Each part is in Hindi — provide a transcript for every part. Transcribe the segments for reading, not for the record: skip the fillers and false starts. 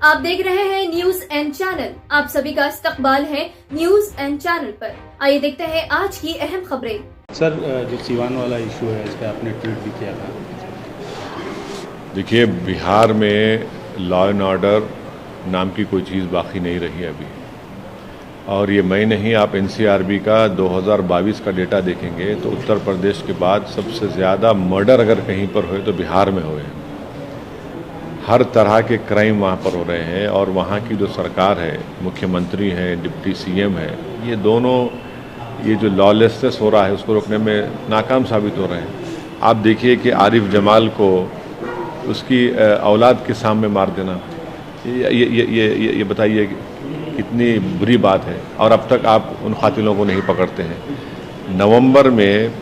आप देख रहे हैं न्यूज एंड चैनल। आप सभी का इस्तकबाल है न्यूज एंड चैनल पर। आइए देखते हैं आज की अहम खबरें। सर, जो सीवान वाला इशू है, इस पर आपने ट्वीट भी किया था। देखिए, बिहार में लॉ एंड ऑर्डर नाम की कोई चीज़ बाकी नहीं रही अभी। और ये मैं नहीं, आप एनसीआरबी का 2022 का डेटा देखेंगे तो उत्तर प्रदेश के बाद सबसे ज़्यादा मर्डर अगर कहीं पर हुए तो बिहार में हुए हैं। हर तरह के क्राइम वहाँ पर हो रहे हैं और वहाँ की जो सरकार है, मुख्यमंत्री हैं, डिप्टी सीएम है, ये दोनों ये जो लॉलेसनेस हो रहा है उसको रोकने में नाकाम साबित हो रहे हैं। आप देखिए कि आरिफ जमाल को उसकी औलाद के सामने मार देना, ये बताइए कितनी बुरी बात है। और अब तक आप उन कातिलों को नहीं पकड़ते हैं। नवंबर में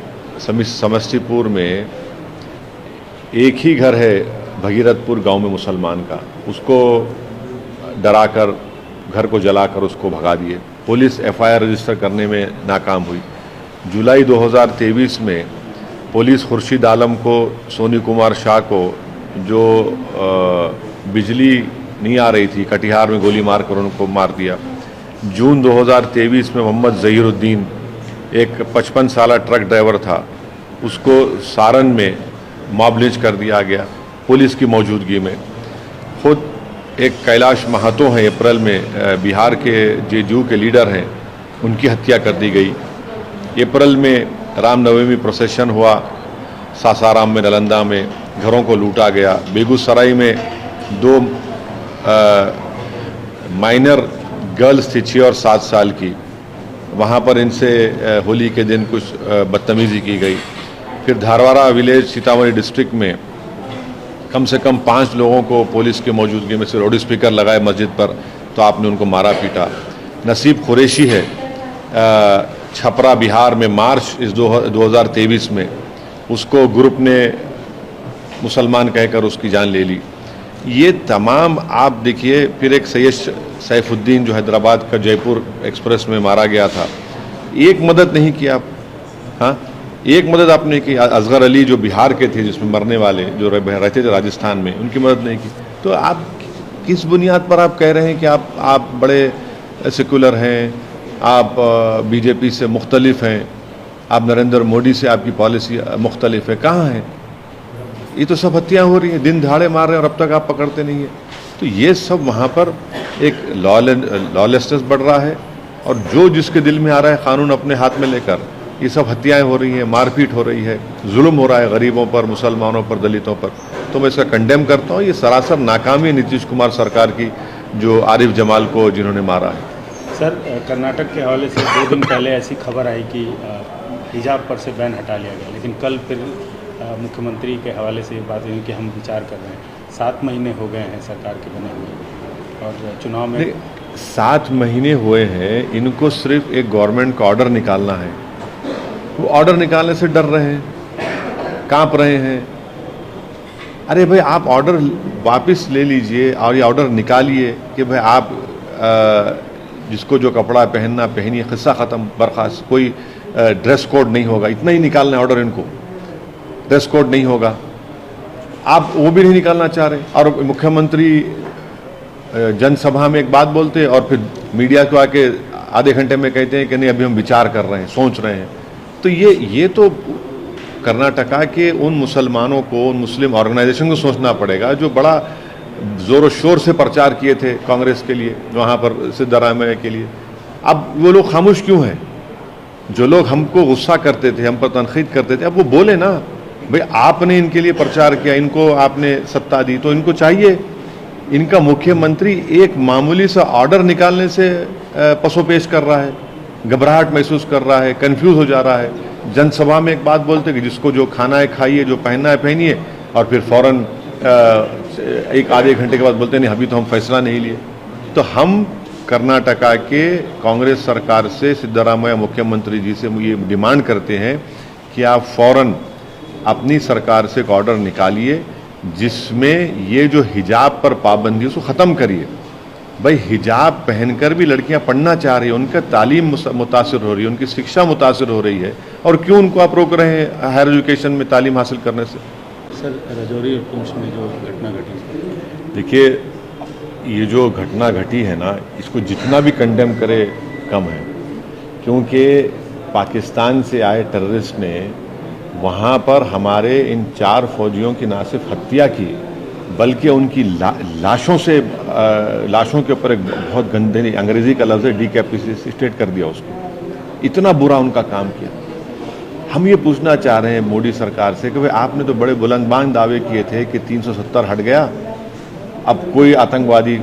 समस्तीपुर में एक ही घर है भगीरथपुर गांव में मुसलमान का, उसको डराकर घर को जलाकर उसको भगा दिए। पुलिस एफआईआर रजिस्टर करने में नाकाम हुई। जुलाई 2023 में पुलिस खुर्शीद आलम को, सोनी कुमार शाह को, जो बिजली नहीं आ रही थी, कटिहार में गोली मारकर उनको मार दिया। जून 2023 में मोहम्मद ज़हीरुद्दीन, एक 55 साला ट्रक ड्राइवर था, उसको सारण में मॉब लिंच कर दिया गया पुलिस की मौजूदगी में। खुद एक कैलाश महतो हैं, अप्रैल में बिहार के जेडीयू के लीडर हैं, उनकी हत्या कर दी गई। अप्रैल में रामनवमी प्रोसेशन हुआ, सासाराम में, नालंदा में घरों को लूटा गया। बेगूसराय में 2 माइनर गर्ल्स थी 6 और 7 साल की, वहाँ पर इनसे होली के दिन कुछ बदतमीजी की गई। फिर धारवाड़ा विलेज सीतामढ़ी डिस्ट्रिक्ट में कम से कम 5 लोगों को पुलिस की मौजूदगी में से लाउड स्पीकर लगाए मस्जिद पर, तो आपने उनको मारा पीटा। नसीब कुरैशी है, छपरा बिहार में मार्च इस 2023 में, उसको ग्रुप ने मुसलमान कहकर उसकी जान ले ली। ये तमाम आप देखिए। फिर एक सैयद सैफुद्दीन जो हैदराबाद का जयपुर एक्सप्रेस में मारा गया था, एक मदद नहीं की आप। हाँ, एक मदद आपने की। असगर अली जो बिहार के थे, जिसमें मरने वाले जो रहते थे राजस्थान में, उनकी मदद नहीं की। तो आप किस बुनियाद पर आप कह रहे हैं कि आप बड़े सेकुलर हैं, आप बीजेपी से मुख्तलिफ हैं, आप नरेंद्र मोदी से आपकी पॉलिसी मुख्तलिफ है? कहाँ है? ये तो सब हत्याएं हो रही हैं, दिन दहाड़े मार रहे हैं और अब तक आप पकड़ते नहीं हैं। तो ये सब वहाँ पर एक लॉलेसनेस बढ़ रहा है और जो जिसके दिल में आ रहा है कानून अपने हाथ में लेकर ये सब हत्याएं हो रही हैं, मारपीट हो रही है, जुल्म हो रहा है गरीबों पर, मुसलमानों पर, दलितों पर। तो मैं इसका कंडेम करता हूँ। ये सरासर नाकामी नीतीश कुमार सरकार की, जो आरिफ जमाल को जिन्होंने मारा है। सर, कर्नाटक के हवाले से 2 दिन पहले ऐसी खबर आई कि हिजाब पर से बैन हटा लिया गया, लेकिन कल फिर मुख्यमंत्री के हवाले से ये बात हुई कि हम विचार कर रहे हैं। 7 महीने हो गए हैं सरकार के बने हुए और चुनाव में 7 महीने हुए हैं। इनको सिर्फ एक गवर्नमेंट का ऑर्डर निकालना है। वो ऑर्डर निकालने से डर रहे हैं, कांप रहे हैं। अरे भाई, आप ऑर्डर वापस ले लीजिए और ये ऑर्डर निकालिए कि भाई आप जिसको जो कपड़ा पहनना पहनिए, किस्सा ख़त्म, बर्खास्त। कोई ड्रेस कोड नहीं होगा, इतना ही निकालना है ऑर्डर इनको। ड्रेस कोड नहीं होगा, आप वो भी नहीं निकालना चाह रहे। और मुख्यमंत्री जनसभा में एक बात बोलते हैं और फिर मीडिया को आके आधे घंटे में कहते हैं कि नहीं, अभी हम विचार कर रहे हैं, सोच रहे हैं। तो ये तो कर्नाटका के उन मुसलमानों को, उन मुस्लिम ऑर्गेनाइजेशन को सोचना पड़ेगा जो बड़ा ज़ोर शोर से प्रचार किए थे कांग्रेस के लिए, वहाँ पर सिद्धरामैया के लिए। अब वो लोग खामोश क्यों हैं? जो लोग हमको गुस्सा करते थे, हम पर तनकीद करते थे, अब वो बोले ना भाई, आपने इनके लिए प्रचार किया, इनको आपने सत्ता दी, तो इनको चाहिए। इनका मुख्यमंत्री एक मामूली सा ऑर्डर निकालने से पसोपेश कर रहा है, घबराहट महसूस कर रहा है, कंफ्यूज हो जा रहा है। जनसभा में एक बात बोलते कि जिसको जो खाना है खाइए, जो पहनना है पहनिए, और फिर फौरन एक आधे घंटे के बाद बोलते नहीं, अभी तो हम फैसला नहीं लिए। तो हम कर्नाटका के कांग्रेस सरकार से, सिद्धरामैया मुख्यमंत्री जी से ये डिमांड करते हैं कि आप फौरन अपनी सरकार से एक ऑर्डर निकालिए जिसमें ये जो हिजाब पर पाबंदी उसको ख़त्म करिए। भाई, हिजाब पहनकर भी लड़कियां पढ़ना चाह रही है, उनका तालीम मुतासिर हो रही है, उनकी शिक्षा मुतासिर हो रही है, और क्यों उनको आप रोक रहे हैं हायर एजुकेशन में तालीम हासिल करने से? सर, रजौरी और पुंछ में जो घटना घटी, देखिए, ये जो घटना घटी है ना, इसको जितना भी कंडेम करे कम है, क्योंकि पाकिस्तान से आए टेररिस्ट ने वहाँ पर हमारे इन 4 फौजियों की ना सिर्फ हत्या की, बल्कि उनकी लाशों के ऊपर एक बहुत गंदे, अंग्रेजी का लफ्ज़ है डिकैपिटेट कर दिया उसको। इतना बुरा उनका काम किया। हम ये पूछना चाह रहे हैं मोदी सरकार से कि भाई आपने तो बड़े बुलंदबान दावे किए थे कि 370 हट गया, अब कोई आतंकवादी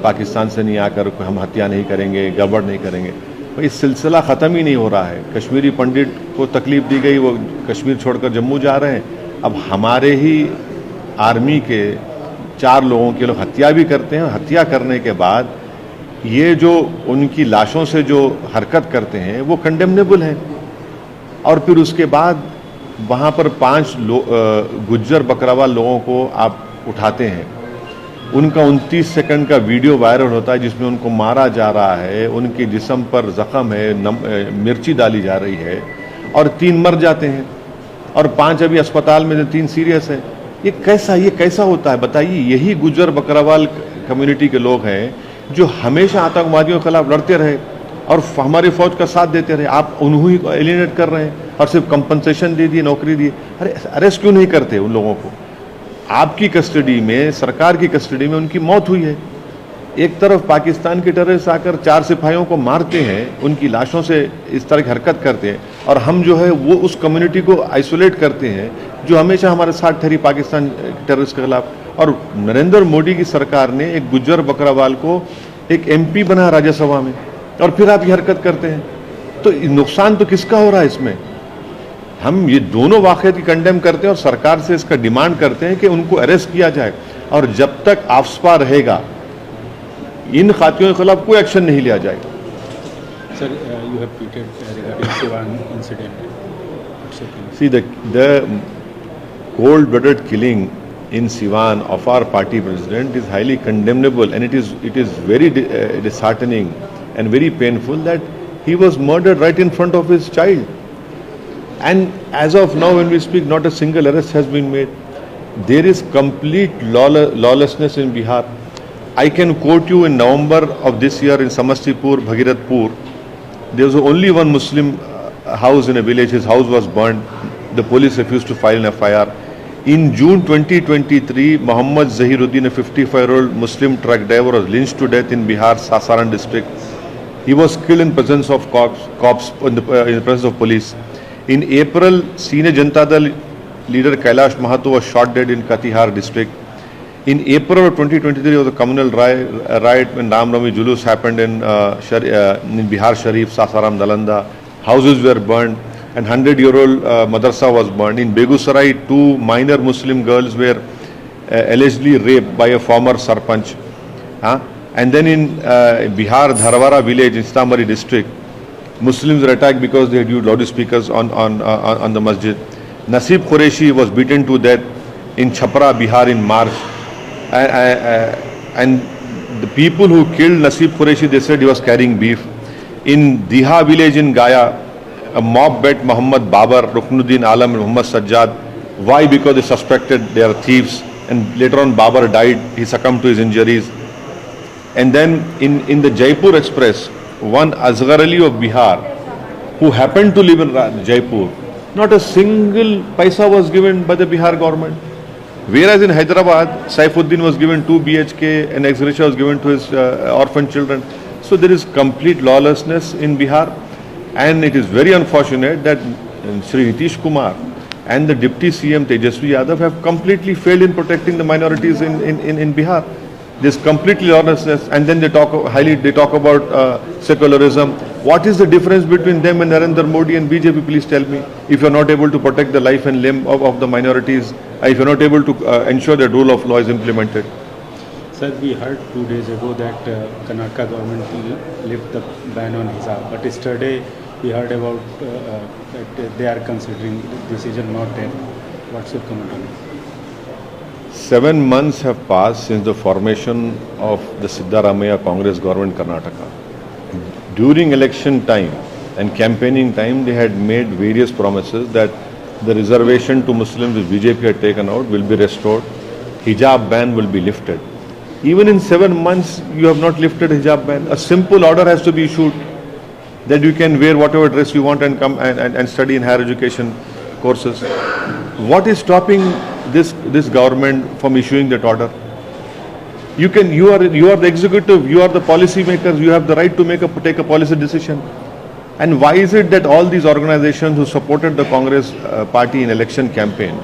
पाकिस्तान से नहीं आकर हम हत्या नहीं करेंगे, गड़बड़ नहीं करेंगे। भाई सिलसिला ख़त्म ही नहीं हो रहा है। कश्मीरी पंडित को तकलीफ दी गई, वो कश्मीर छोड़कर जम्मू जा रहे हैं। अब हमारे ही आर्मी के 4 लोगों की लोग हत्या भी करते हैं। हत्या करने के बाद ये जो उनकी लाशों से जो हरकत करते हैं वो कंडेमनेबल है। और फिर उसके बाद वहाँ पर 5 गुज्जर बकरवाल लोगों को आप उठाते हैं, उनका 29 सेकंड का वीडियो वायरल होता है जिसमें उनको मारा जा रहा है, उनके जिस्म पर जख्म है, मिर्ची डाली जा रही है और 3 मर जाते हैं और 5 अभी अस्पताल में, 3 सीरियस है। ये कैसा होता है बताइए। यही गुज्जर बकरवाल कम्युनिटी के लोग हैं जो हमेशा आतंकवादियों के खिलाफ लड़ते रहे और हमारी फौज का साथ देते रहे। आप उन्हीं को एलिनेट कर रहे हैं और सिर्फ कंपनसेशन दे दिए, नौकरी दी। अरे अरेस्ट क्यों नहीं करते उन लोगों को? आपकी कस्टडी में, सरकार की कस्टडी में उनकी मौत हुई है। एक तरफ पाकिस्तान के टेररिस्ट आकर 4 सिपाहियों को मारते हैं, उनकी लाशों से इस तरह की हरकत करते हैं, और हम जो है वो उस कम्युनिटी को आइसोलेट करते हैं जो हमेशा हमारे साथ ठहरी पाकिस्तान टेररिस्ट के खिलाफ। और नरेंद्र मोदी की सरकार ने एक गुज्जर बकरवाल को एक MP बनाया राज्यसभा में, और फिर आप ये हरकत करते हैं। तो नुकसान तो किसका हो रहा है इसमें? हम ये दोनों वाक़यात की कंडेम करते हैं और सरकार से इसका डिमांड करते हैं कि उनको अरेस्ट किया जाए, और जब तक आफ्सपा रहेगा इन खातियों के खिलाफ कोई एक्शन नहीं लिया जाएगा। Sir, you have tweeted regarding Siwan incident. See, the cold-blooded killing in Siwan of our party president is highly condemnable, and it is very disheartening and very painful that he was murdered right in front of his child. And as of now, when we speak, not a single arrest has been made. There is complete lawlessness in Bihar. I can quote you in November of this year in Samastipur, Bhagirathpur, there was only one Muslim house in a village. His house was burned. The police refused to file an FIR. In June 2023, Muhammad Zahiruddin, a 55-year-old Muslim truck driver, was lynched to death in Bihar, Sasaran district. He was killed in presence of cops in the presence of police. In April, senior Janata Dal leader Kailash Mahato was shot dead in Katihar district. In April of 2023, there was a communal riot when Ram Navami Julus happened in Bihar Sharif, Sasaram, Nalanda. Houses were burned and 100-year-old madrasa was burned. In Begusarai, 2 minor Muslim girls were allegedly raped by a former sarpanch. And then in Bihar, Dharwara village in Sitamarhi district, Muslims were attacked because they had used loudspeakers on the masjid. Nasib Qureshi was beaten to death in Chhapra, Bihar in March. And the people who killed Nasib Qureshi, they said he was carrying beef. In Diha village in Gaya, a mob beat Muhammad Babar, Ruknuddin Alam and Muhammad Sajjad. Why? Because they suspected they are thieves. And later on Babar died, he succumbed to his injuries. And then in the Jaipur Express, one Asghar Ali of Bihar, who happened to live in Jaipur, not a single paisa was given by the Bihar government. Whereas in Hyderabad, Saifuddin was given 2 BHK and ex-gratia was given to his orphan children. So there is complete lawlessness in Bihar, and it is very unfortunate that Shri Nitish Kumar and the Deputy CM Tejaswi Yadav have completely failed in protecting the minorities in Bihar. There's completely lawlessness, and then they talk about secularism. What is the difference between them and Narendra Modi and BJP? Please tell me. If you're not able to protect the life and limb of the minorities, if you're not able to ensure that rule of law is implemented. Sir, we heard 2 days ago that Karnataka government will lift the ban on hijab, but yesterday we heard about that they are considering the decision not yet. What's your comment on it? 7 months have passed since the formation of the Siddaramaiah Congress government Karnataka. During election time and campaigning time, they had made various promises that the reservation to Muslims which BJP had taken out will be restored, hijab ban will be lifted. Even in 7 months, you have not lifted hijab ban. A simple order has to be issued that you can wear whatever dress you want and come and study in higher education courses. What is stopping this government from issuing that order? You are the executive, you are the policy makers, you have the right to take a policy decision. And why is it that all these organizations who supported the Congress party in election campaign,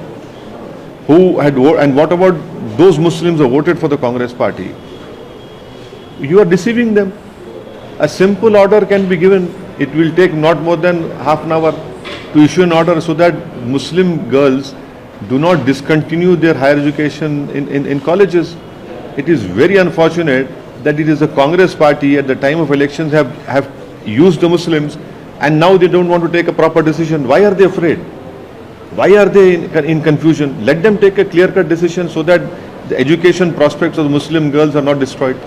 and what about those Muslims who voted for the Congress party? You are deceiving them. A simple order can be given. It will take not more than half an hour to issue an order so that Muslim girls do not discontinue their higher education in colleges. It is very unfortunate that it is the Congress party at the time of elections have used the Muslims, and now they don't want to take a proper decision. Why are they afraid? Why are they in confusion? Let them take a clear-cut decision so that the education prospects of the Muslim girls are not destroyed.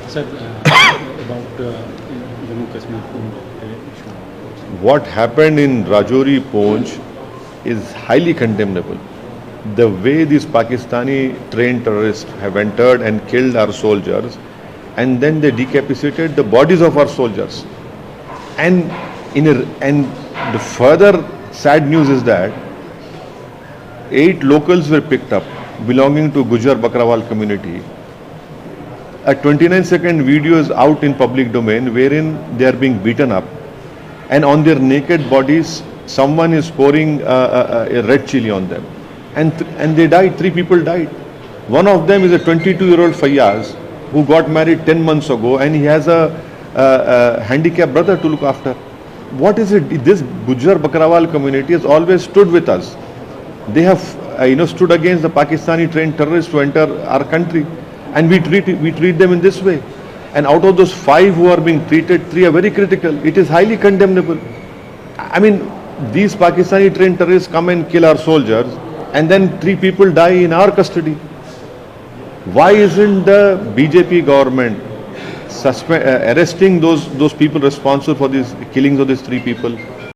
Sir, about Jammu Kashmir issue. What happened in Rajouri Poonch is highly condemnable. The way these Pakistani trained terrorists have entered and killed our soldiers, and then they decapitated the bodies of our soldiers. And the further sad news is that 8 locals were picked up belonging to Gujar Bakrawal community. A 29-second video is out in public domain wherein they are being beaten up, and on their naked bodies someone is pouring a red chili on them, and they died. 3 people died. One of them is a 22-year-old Fayyaz who got married 10 months ago, and he has a handicapped brother to look after. What is it? This Gujar Bakrawal community has always stood with us. They have stood against the Pakistani trained terrorists to enter our country, and we treat them in this way. And out of those 5 who are being treated, 3 are very critical. It is highly condemnable. I mean, these Pakistani trained terrorists come and kill our soldiers, and then 3 people die in our custody. Why isn't the BJP government arresting those people responsible for these killings of these 3 people?